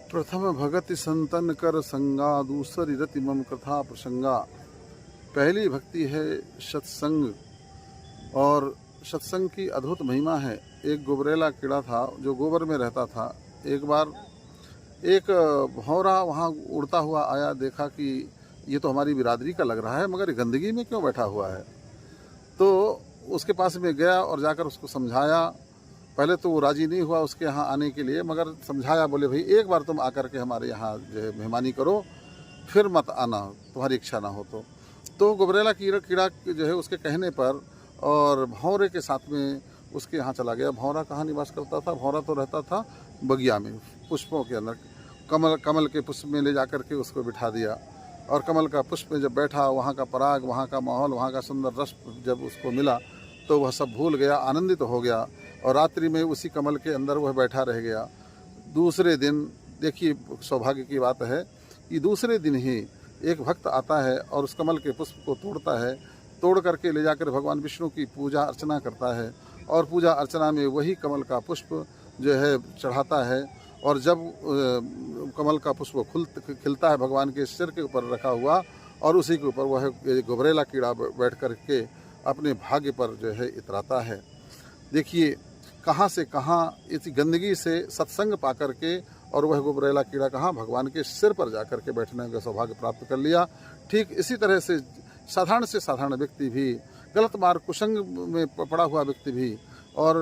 प्रथम भगति संतन कर संगा, दूसरी रति मम कथा प्रसंगा। पहली भक्ति है सत्संग, और सत्संग की अद्भुत महिमा है। एक गुबरेला कीड़ा था जो गोबर में रहता था। एक बार एक भौरा वहाँ उड़ता हुआ आया, देखा कि ये तो हमारी बिरादरी का लग रहा है, मगर गंदगी में क्यों बैठा हुआ है। तो उसके पास में गया और जाकर उसको समझाया। पहले तो वो राजी नहीं हुआ उसके यहाँ आने के लिए, मगर समझाया, बोले भाई एक बार तुम आकर के हमारे यहाँ जो है मेहमानी करो, फिर मत आना, तुम्हारी इच्छा ना हो तो गुबरेला कीड़ा जो है उसके कहने पर और भौरे के साथ में उसके यहाँ चला गया। भौरा कहाँ निवास करता था? भौरा तो रहता था बगिया में, पुष्पों के अंदर। कमल के पुष्प में ले जाकर के उसको बिठा दिया, और कमल का पुष्प में जब बैठा, वहाँ का पराग, वहाँ का माहौल, वहाँ का सुंदर रस जब उसको मिला तो वह सब भूल गया, आनंदित हो गया, और रात्रि में उसी कमल के अंदर वह बैठा रह गया। दूसरे दिन, देखिए सौभाग्य की बात है कि दूसरे दिन ही एक भक्त आता है और उस कमल के पुष्प को तोड़ता है, तोड़ करके ले जाकर भगवान विष्णु की पूजा अर्चना करता है, और पूजा अर्चना में वही कमल का पुष्प जो है चढ़ाता है। और जब कमल का पुष्प खिलता है भगवान के सिर के ऊपर रखा हुआ, और उसी के ऊपर वह गुबरेला कीड़ा बैठ कर के अपने भाग्य पर जो है इतराता है। देखिए कहाँ से कहाँ इस गंदगी से सत्संग पा कर के, और वह गुबरेला कीड़ा कहाँ भगवान के सिर पर जाकर के बैठने का सौभाग्य प्राप्त कर लिया। ठीक इसी तरह से साधारण व्यक्ति भी, गलत मार्ग कुसंग में पड़ा हुआ व्यक्ति भी, और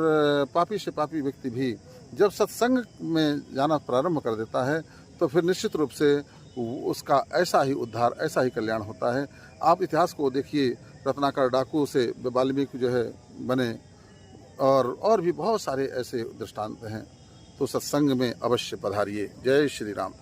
पापी से पापी व्यक्ति भी जब सत्संग में जाना प्रारंभ कर देता है तो फिर निश्चित रूप से उसका ऐसा ही उद्धार, ऐसा ही कल्याण होता है। आप इतिहास को देखिए, रत्नाकर डाकू से वाल्मीकि जो है बने, और भी बहुत सारे ऐसे दृष्टांत हैं। तो सत्संग में अवश्य पधारिए। जय श्री राम।